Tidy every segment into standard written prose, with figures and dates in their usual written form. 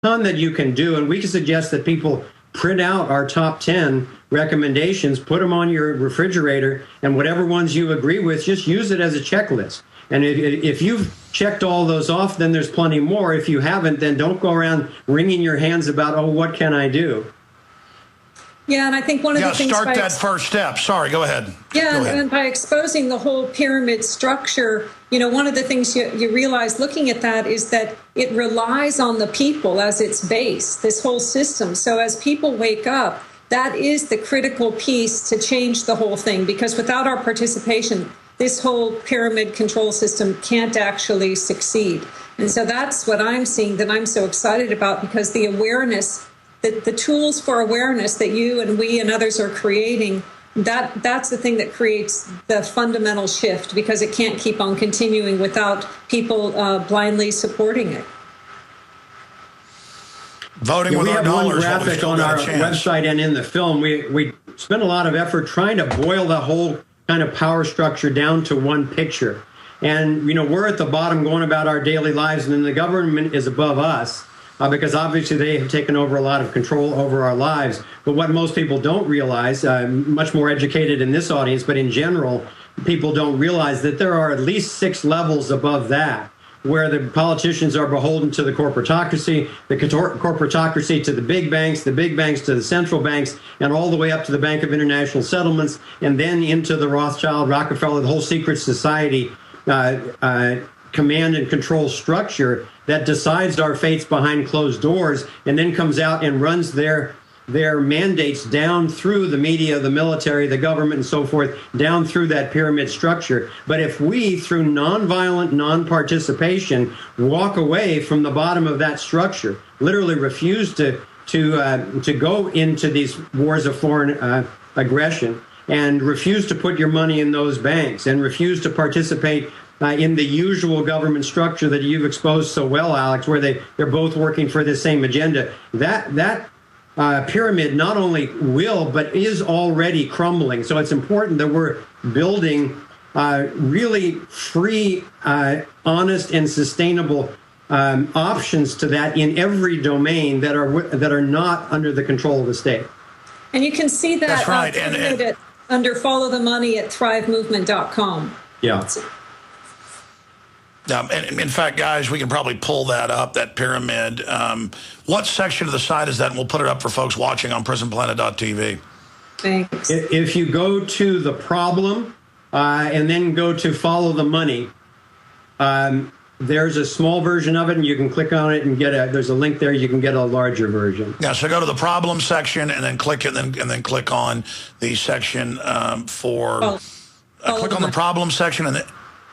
ton that you can do, and we can suggest that people print out our top 10 recommendations, put them on your refrigerator, and whatever ones you agree with, just use it as a checklist. And if you've checked all those off, then there's plenty more. If you haven't, then don't go around wringing your hands about, oh, what can I do? Yeah, and I think one of the things... start that first step. Sorry, go ahead. Yeah, go ahead. And by exposing the whole pyramid structure, one of the things you realize looking at that is that it relies on the people as its base, this whole system. So as people wake up, that is the critical piece to change the whole thing, because without our participation, this whole pyramid control system can't actually succeed. And so that's what I'm seeing that I'm so excited about, because the awareness, the tools for awareness that you and we and others are creating, that's the thing that creates the fundamental shift, because it can't keep on continuing without people blindly supporting it. Voting with our dollars. We have one graphic on our website and in the film. We spent a lot of effort trying to boil the whole kind of power structure down to one picture. And, we're at the bottom going about our daily lives, and then the government is above us. Because obviously they have taken over a lot of control over our lives. But what most people don't realize, much more educated in this audience, but in general, people don't realize that there are at least 6 levels above that, where the politicians are beholden to the corporatocracy, the corporatocracy to the big banks to the central banks, and all the way up to the Bank of International Settlements, and then into the Rothschild, Rockefeller, the whole secret society command and control structure that decides our fates behind closed doors, and then comes out and runs their mandates down through the media, the military, the government, and so forth, down through that pyramid structure. But if we, through nonviolent non-participation, walk away from the bottom of that structure, literally refuse to go into these wars of foreign aggression, and refuse to put your money in those banks, and refuse to participate in the usual government structure that you've exposed so well, Alex, where they're both working for the same agenda, that pyramid not only will, but is already crumbling. So it's important that we're building really free, honest, and sustainable options to that in every domain that are not under the control of the state. And you can see that That's right. under Follow the Money at thrivemovement.com. Yeah. And in fact, guys, we can probably pull that up, that pyramid. What section of the site is that? And we'll put it up for folks watching on prisonplanet.tv. Thanks. If you go to the problem and then go to Follow the Money, there's a small version of it, and you can click on it and there's a link there. You can get a larger version. Yeah, so go to the problem section and then click it, and then click on the section click on the problem section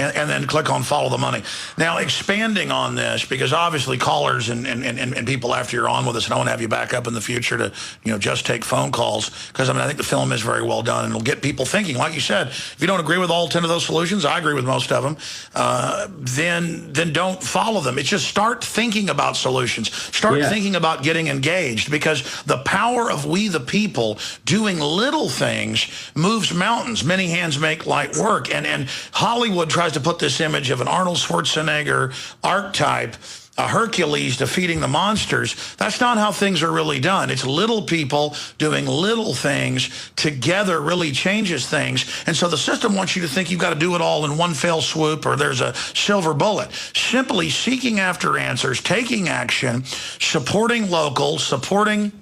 and then click on Follow the Money. Now, expanding on this, because obviously callers and people after you're on with us, and I want to have you back up in the future to, just take phone calls, because, I think the film is very well done, and it'll get people thinking. Like you said, if you don't agree with all 10 of those solutions, I agree with most of them, then don't follow them. It's just start thinking about solutions. Start thinking about getting engaged, because the power of we the people doing little things moves mountains. Many hands make light work. And Hollywood tries to put this image of an Arnold Schwarzenegger archetype, a Hercules defeating the monsters. That's not how things are really done. It's little people doing little things together really changes things. And so the system wants you to think you've got to do it all in one fell swoop, or there's a silver bullet. Simply seeking after answers, taking action, supporting locals, supporting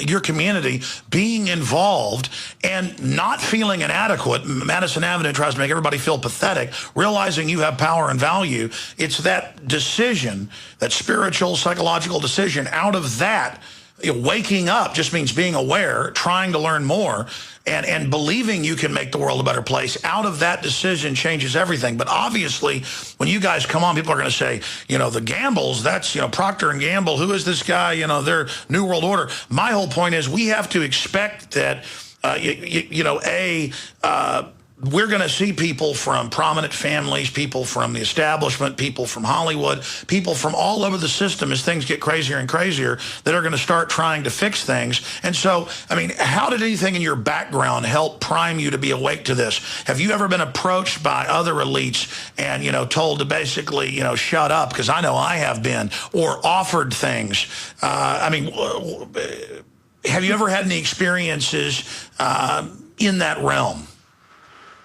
your community, being involved, and not feeling inadequate. Madison Avenue tries to make everybody feel pathetic, realizing you have power and value. It's that decision, that spiritual, psychological decision. Out of that, waking up just means being aware, trying to learn more, and believing you can make the world a better place. Out of that decision changes everything. But obviously, when you guys come on, people are going to say, the Gambles, that's, Procter and Gamble, who is this guy? Their New World Order. My whole point is we have to expect that, we're going to see people from prominent families, people from the establishment, people from Hollywood, people from all over the system as things get crazier and crazier that are going to start trying to fix things. And so, I mean, how did anything in your background help prime you to be awake to this? Have you ever been approached by other elites and, you know, told to basically, you know, shut up? Because I know I have been, or offered things. I mean, have you ever had any experiences in that realm?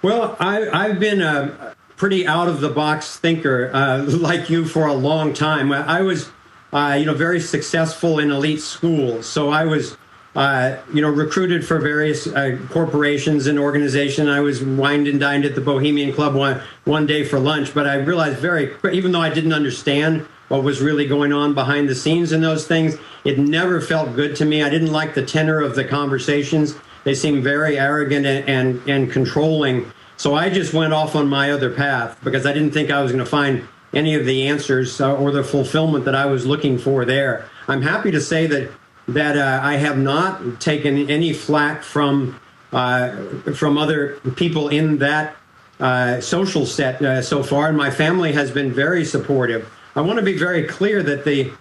Well, I've been a pretty out-of-the-box thinker like you for a long time. I was, very successful in elite schools. So I was, recruited for various corporations and organizations. I was wined and dined at the Bohemian Club one day for lunch. But I realized very quick, even though I didn't understand what was really going on behind the scenes in those things, it never felt good to me. I didn't like the tenor of the conversations. They seemed very arrogant and controlling. So I just went off on my other path because I didn't think I was going to find any of the answers or the fulfillment that I was looking for there. I'm happy to say that I have not taken any flack from other people in that social set so far, and my family has been very supportive. I want to be very clear that the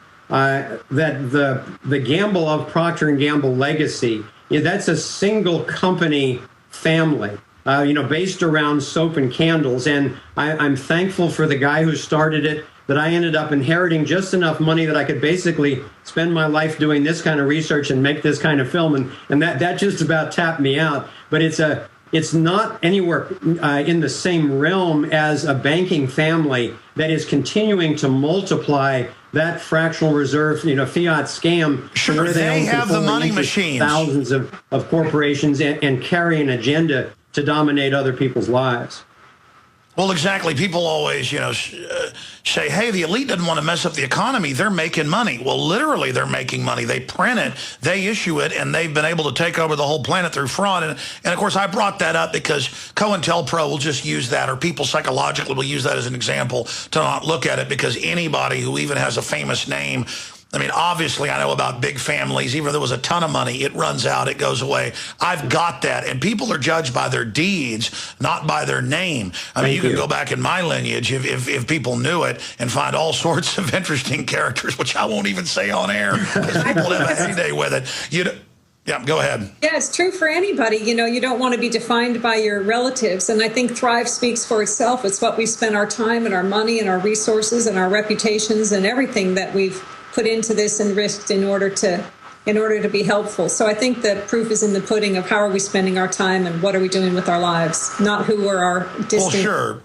Gamble of Procter & Gamble legacy, that's a single company family, based around soap and candles. And I'm thankful for the guy who started it, that I ended up inheriting just enough money that I could basically spend my life doing this kind of research and make this kind of film. And that just about tapped me out. But it's not anywhere in the same realm as a banking family that is continuing to multiply that fractional reserve, fiat scam. Sure, they have the money machines. Thousands of corporations and carry an agenda to dominate other people's lives. Well, exactly. People always, say, hey, the elite doesn't want to mess up the economy. They're making money. Well, literally, they're making money. They print it, they issue it, and they've been able to take over the whole planet through fraud. And of course, I brought that up because COINTELPRO will just use that, or people psychologically will use that as an example to not look at it, because anybody who even has a famous name, I mean, obviously, I know about big families. Even if there was a ton of money, it runs out, it goes away. I've got that. And people are judged by their deeds, not by their name. I mean, you can go back in my lineage if people knew it and find all sorts of interesting characters, which I won't even say on air because people have a heyday with it. Yeah, go ahead. Yeah, it's true for anybody. You don't want to be defined by your relatives. And I think Thrive speaks for itself. It's what we spend our time and our money and our resources and our reputations and everything that we've put into this and risked in order to be helpful. So I think the proof is in the pudding of how are we spending our time and what are we doing with our lives, not who are our distant. Well, sure.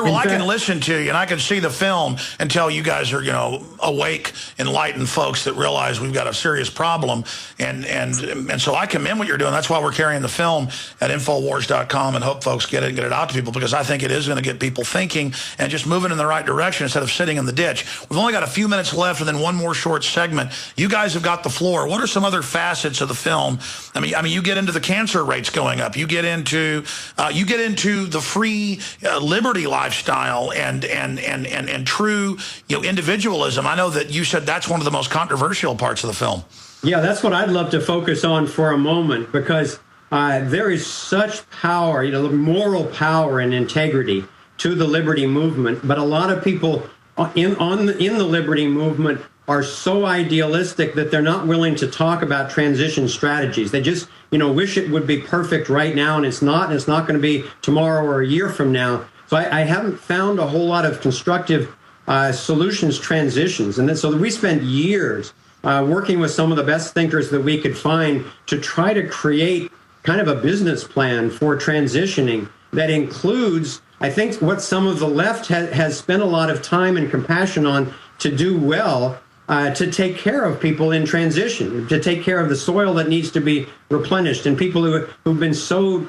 Well, I can listen to you and I can see the film and tell you guys are, awake, enlightened folks that realize we've got a serious problem. And so I commend what you're doing. That's why we're carrying the film at Infowars.com and hope folks get it and get it out to people, because I think it is going to get people thinking and just moving in the right direction instead of sitting in the ditch. We've only got a few minutes left and then one more short segment. You guys have got the floor. What are some other facets of the film? I mean, you get into the cancer rates going up. You get into the free liberty lifestyle and true individualism. I know that you said that's one of the most controversial parts of the film. Yeah, that's what I'd love to focus on for a moment, because there is such power, moral power and integrity to the liberty movement. But a lot of people in the liberty movement are so idealistic that they're not willing to talk about transition strategies. They just, wish it would be perfect right now, and it's not. And it's not going to be tomorrow or a year from now. So I haven't found a whole lot of constructive solutions, transitions. And then, so we spent years working with some of the best thinkers that we could find to try to create kind of a business plan for transitioning that includes, I think, what some of the left has spent a lot of time and compassion on to do well, to take care of people in transition, to take care of the soil that needs to be replenished, and people who've been so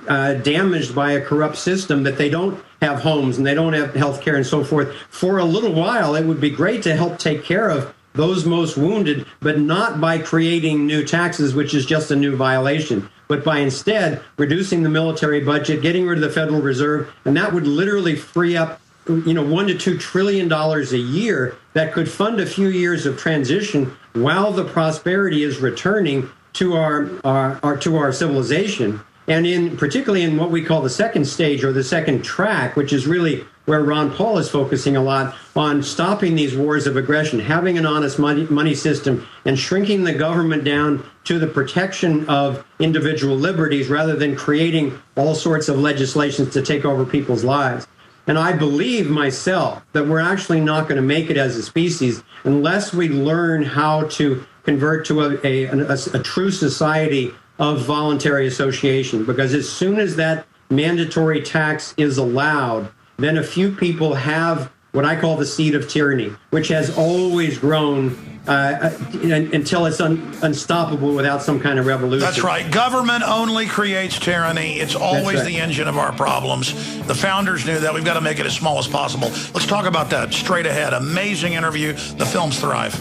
damaged by a corrupt system that they don't have homes and they don't have health care and so forth. For a little while, it would be great to help take care of those most wounded, but not by creating new taxes, which is just a new violation, but by instead reducing the military budget, getting rid of the Federal Reserve, and that would literally free up $1 to $2 trillion a year that could fund a few years of transition while the prosperity is returning to our civilization. And particularly in what we call the second stage or the second track, which is really where Ron Paul is focusing a lot on stopping these wars of aggression, having an honest money system, and shrinking the government down to the protection of individual liberties rather than creating all sorts of legislations to take over people's lives. And I believe myself that we're actually not going to make it as a species unless we learn how to convert to a true society of voluntary association. Because as soon as that mandatory tax is allowed, then a few people have what I call the seed of tyranny, which has always grown until it's unstoppable without some kind of revolution. That's right. Government only creates tyranny. It's always the engine of our problems. The founders knew that. We've got to make it as small as possible. Let's talk about that straight ahead. Amazing interview. The films Thrive.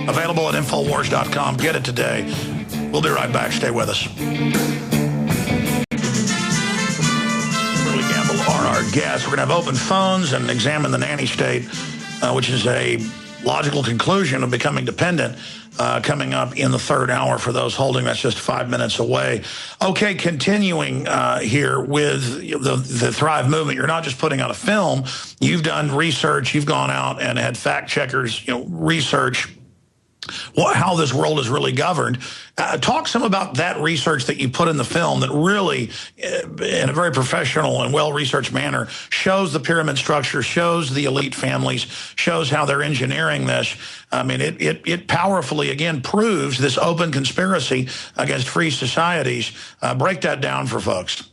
Available at Infowars.com. Get it today. We'll be right back. Stay with us. Our guests. We're going to have open phones and examine the nanny state, which is a logical conclusion of becoming dependent, coming up in the third hour for those holding. That's just 5 minutes away. Okay, continuing here with the Thrive movement. You're not just putting out a film. You've done research. You've gone out and had fact checkers, research how this world is really governed. Talk some about that research that you put in the film that really, in a very professional and well-researched manner, shows the pyramid structure, shows the elite families, shows how they're engineering this. I mean, it powerfully, again, proves this open conspiracy against free societies. Break that down for folks.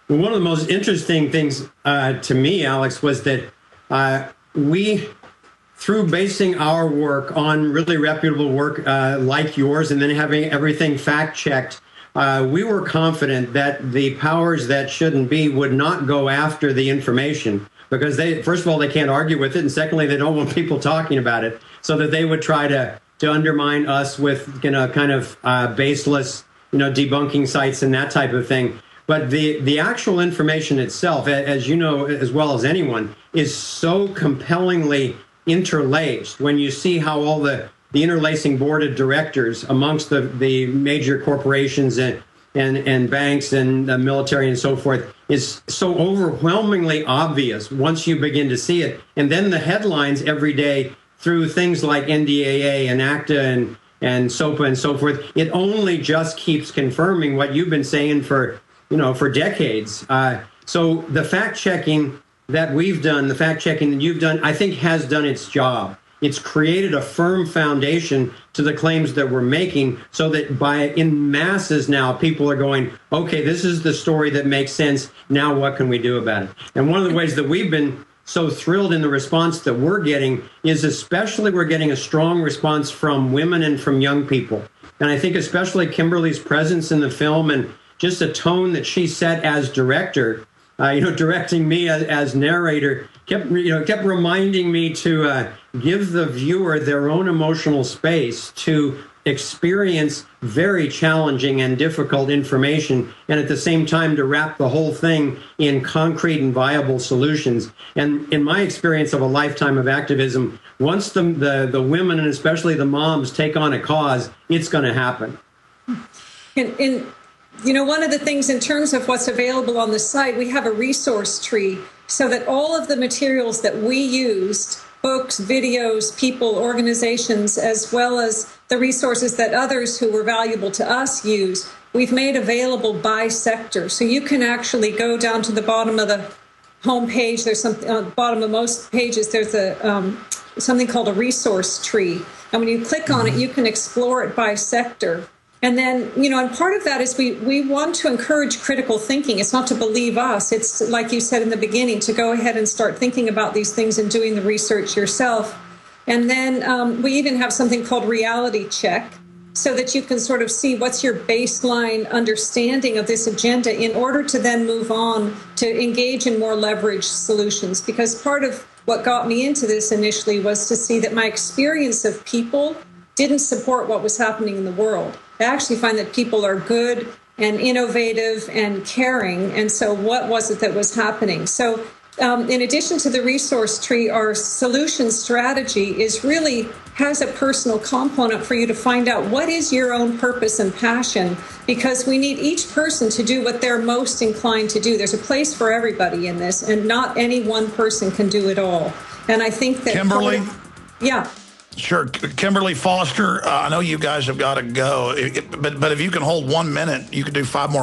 Well, one of the most interesting things to me, Alex, was that through basing our work on really reputable work like yours and then having everything fact-checked, we were confident that the powers that shouldn't be would not go after the information because first of all, they can't argue with it, and secondly, they don't want people talking about it, so that they would try to undermine us with kind of baseless debunking sites and that type of thing. But the actual information itself, as you know as well as anyone, is so compellingly interlaced when you see how all the interlacing board of directors amongst the major corporations and banks and the military and so forth is so overwhelmingly obvious once you begin to see it. And then the headlines every day through things like NDAA and ACTA and SOPA and so forth, it only just keeps confirming what you've been saying for decades. So the fact-checking that we've done, the fact-checking that you've done, I think has done its job. It's created a firm foundation to the claims that we're making so that in masses now, people are going, okay, this is the story that makes sense. Now what can we do about it? And one of the ways that we've been so thrilled in the response that we're getting is especially we're getting a strong response from women and from young people. And I think especially Kimberly's presence in the film and just a tone that she set as director, directing me as narrator, kept reminding me to give the viewer their own emotional space to experience very challenging and difficult information, and at the same time to wrap the whole thing in concrete and viable solutions. And in my experience of a lifetime of activism, once the women and especially the moms take on a cause, it's going to happen. One of the things in terms of what's available on the site, we have a resource tree so that all of the materials that we used, books, videos, people, organizations, as well as the resources that others who were valuable to us use, we've made available by sector. So you can actually go down to the bottom of the homepage. There's something on the bottom of most pages. There's something called a resource tree. And when you click on it, you can explore it by sector. And then, and part of that is we want to encourage critical thinking. It's not to believe us. It's, like you said in the beginning, to go ahead and start thinking about these things and doing the research yourself. And then we even have something called reality check so that you can sort of see what's your baseline understanding of this agenda in order to then move on to engage in more leveraged solutions. Because part of what got me into this initially was to see that my experience of people didn't support what was happening in the world. I actually find that people are good and innovative and caring. And so what was it that was happening? So in addition to the resource tree, our solution strategy has a personal component for you to find out what is your own purpose and passion, because we need each person to do what they're most inclined to do. There's a place for everybody in this, and not any one person can do it all. And I think that Kimberly? Yeah. Sure. Kimberly, Foster, I know you guys have got to go, but if you can hold 1 minute, you could do 5 more minutes.